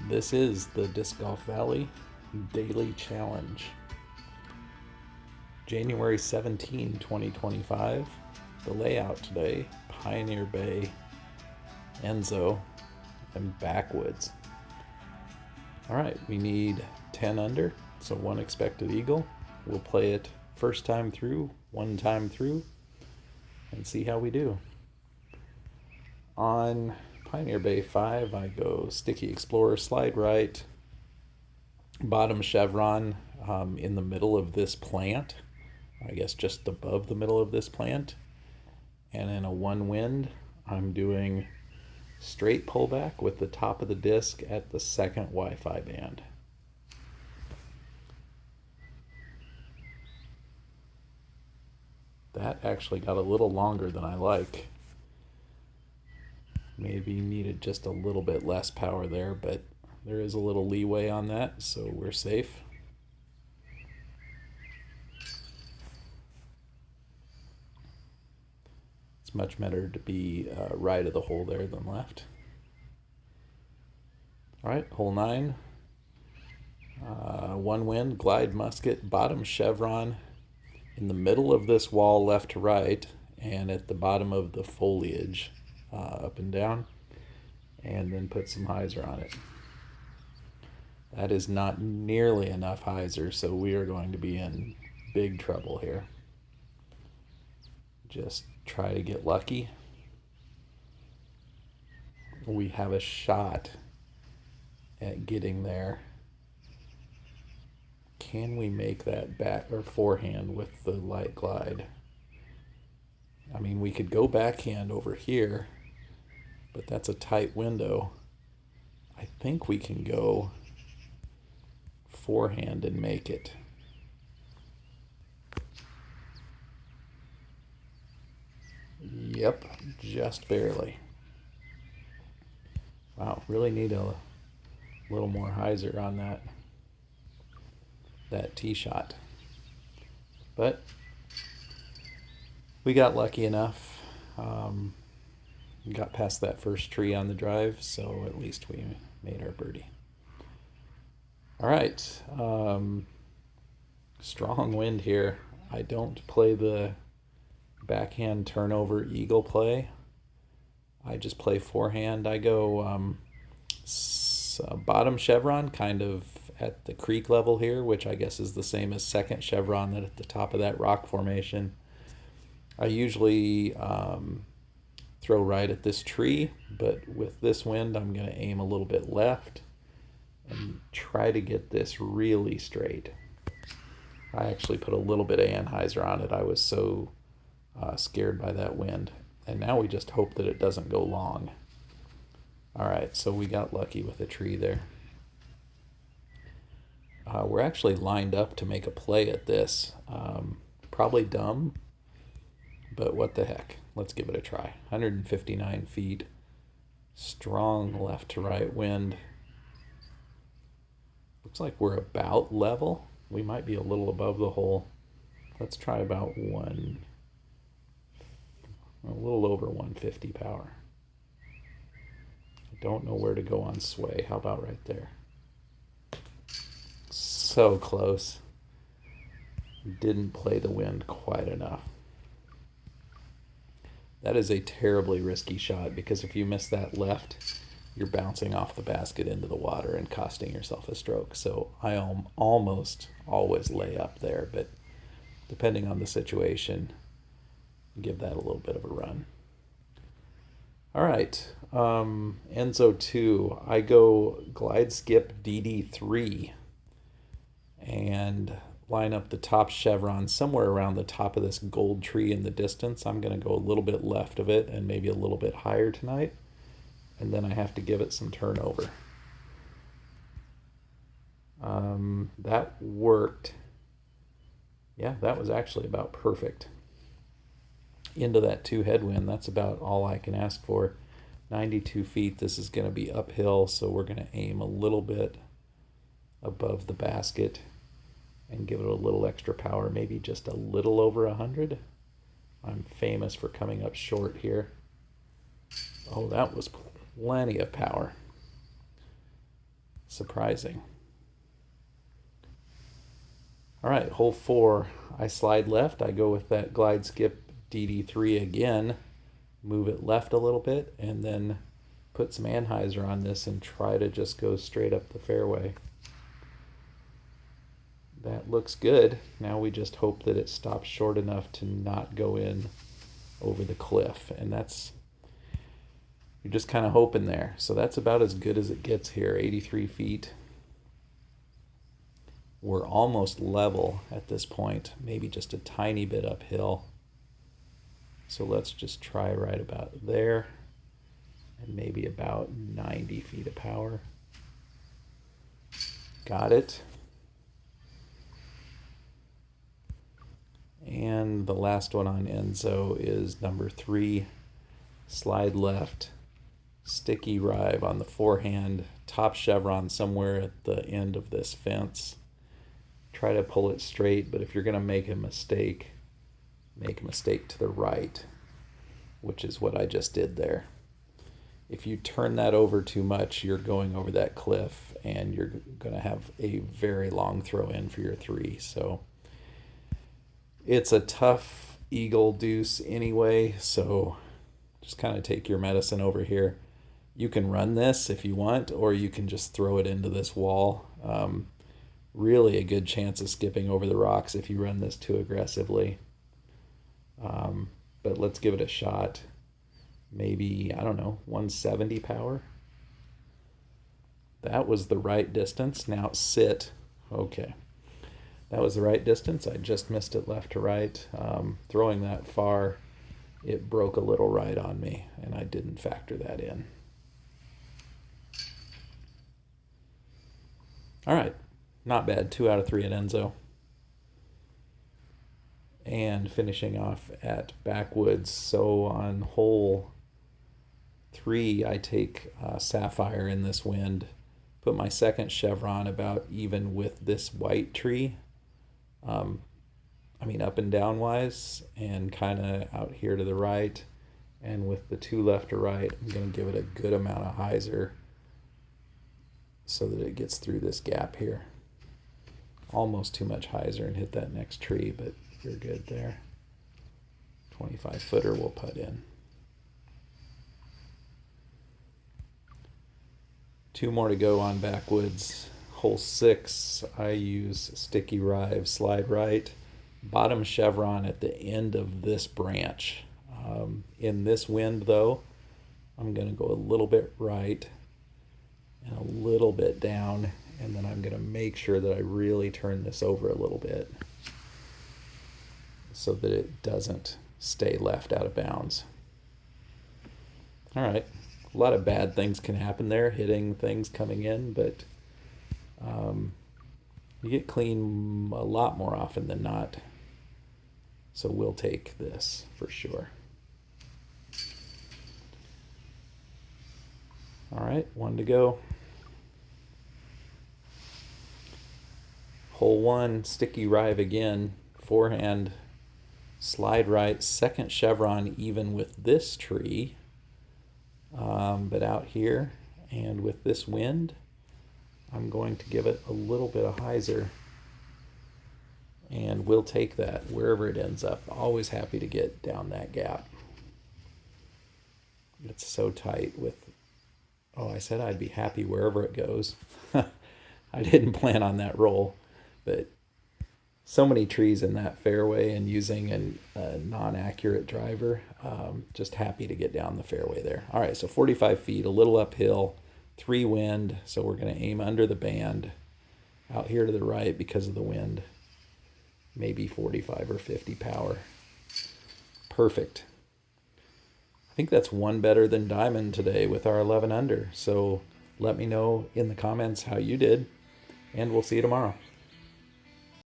This is the Disc Golf Valley Daily Challenge. January 17, 2025. The layout today, Pioneer Bay, Enzo, and Backwoods. Alright, we need 10 under, so one expected eagle. We'll play it first time through, one time through, and see how we do. On Pioneer Bay 5, I go Sticky Explorer, slide right, bottom chevron in the middle of this plant, I guess just above the middle of this plant, and in a one wind, I'm doing straight pullback with the top of the disc at the second Wi-Fi band. That actually got a little longer than I like. Maybe needed just a little bit less power there, but there is a little leeway on that, so we're safe. It's much better to be right of the hole there than left. All right, hole 9. One wind, glide musket, bottom chevron in the middle of this wall left to right, and at the bottom of the foliage. Up and down, and then put some hyzer on it. That is not nearly enough hyzer, so we are going to be in big trouble here. Just try to get lucky. We have a shot at getting there. Can we make that back or forehand with the light glide? I mean, we could go backhand over here, but that's a tight window. I think we can go forehand and make it. Yep, just barely. Wow, really need a little more hyzer on that tee shot. But we got lucky enough. We got past that first tree on the drive, so at least we made our birdie. All right, strong wind here. I don't play the backhand turnover eagle play. I just play forehand. I go bottom chevron, kind of at the creek level here, which I guess is the same as second chevron at the top of that rock formation. I usually throw right at this tree, but with this wind I'm going to aim a little bit left and try to get this really straight. I actually put a little bit of anhyzer on it. I was so scared by that wind, and now we just hope that it doesn't go long. Alright, so we got lucky with a tree there. We're actually lined up to make a play at this. Probably dumb, but what the heck, let's give it a try. 159 feet, strong left to right wind. Looks like we're about level. We might be a little above the hole. Let's try about a little over 150 power. I don't know where to go on sway. How about right there? So close. Didn't play the wind quite enough. That is a terribly risky shot, because if you miss that left, you're bouncing off the basket into the water and costing yourself a stroke. So I almost always lay up there, but depending on the situation, give that a little bit of a run. All right, Enzo 2. I go glide skip DD3 and line up the top chevron somewhere around the top of this gold tree in the distance. I'm going to go a little bit left of it and maybe a little bit higher tonight, and then I have to give it some turnover. That worked. Yeah, that was actually about perfect. Into that 2 headwind, that's about all I can ask for. 92 feet, this is going to be uphill, so we're going to aim a little bit above the basket and give it a little extra power, maybe just a little over 100. I'm famous for coming up short here. Oh, that was plenty of power. Surprising. All right, hole 4, I slide left. I go with that glide skip DD3 again, move it left a little bit, and then put some anhyzer on this and try to just go straight up the fairway. That looks good. Now we just hope that it stops short enough to not go in over the cliff, and that's, you're just kind of hoping there. So that's about as good as it gets here, 83 feet. We're almost level at this point, maybe just a tiny bit uphill. So let's just try right about there, and maybe about 90 feet of power. Got it. And the last one on Enzo is number 3, slide left, sticky rive on the forehand, top chevron somewhere at the end of this fence. Try to pull it straight, but if you're going to make a mistake to the right, which is what I just did there. If you turn that over too much, you're going over that cliff, and you're going to have a very long throw in for your 3. So it's a tough eagle deuce anyway, so just kind of take your medicine over here. You can run this if you want, or you can just throw it into this wall. Really a good chance of skipping over the rocks if you run this too aggressively. But let's give it a shot. Maybe, I don't know, 170 power. That was the right distance. Now sit. Okay. That was the right distance. I just missed it left to right. Throwing that far, it broke a little right on me, and I didn't factor that in. All right. Not bad, 2 out of 3 at Enzo. And finishing off at Backwoods. So on hole 3, I take Sapphire in this wind, put my second chevron about even with this white tree. I mean up and down wise, and kind of out here to the right. And with the 2 left to right, I'm going to give it a good amount of hyzer so that it gets through this gap here. Almost too much hyzer and hit that next tree, but you're good there. 25 footer we'll put in. 2 more to go on Backwoods. Hole 6, I use sticky rive, slide right, bottom chevron at the end of this branch. In this wind though, I'm going to go a little bit right and a little bit down, and then I'm going to make sure that I really turn this over a little bit so that it doesn't stay left out of bounds. All right, a lot of bad things can happen there, hitting things coming in, but you get clean a lot more often than not. So we'll take this for sure. All right, 1 to go. Hole 1, sticky rive again, forehand, slide right, second chevron even with this tree, but out here and with this wind, I'm going to give it a little bit of hyzer, and we'll take that wherever it ends up. Always happy to get down that gap. It's so tight with, oh, I said I'd be happy wherever it goes. I didn't plan on that roll, but so many trees in that fairway, and using a non-accurate driver, just happy to get down the fairway there. All right, so 45 feet, a little uphill, 3 wind, so we're going to aim under the band, out here to the right because of the wind, maybe 45 or 50 power. Perfect. I think that's 1 better than Diamond today with our 11 under, so let me know in the comments how you did, and we'll see you tomorrow.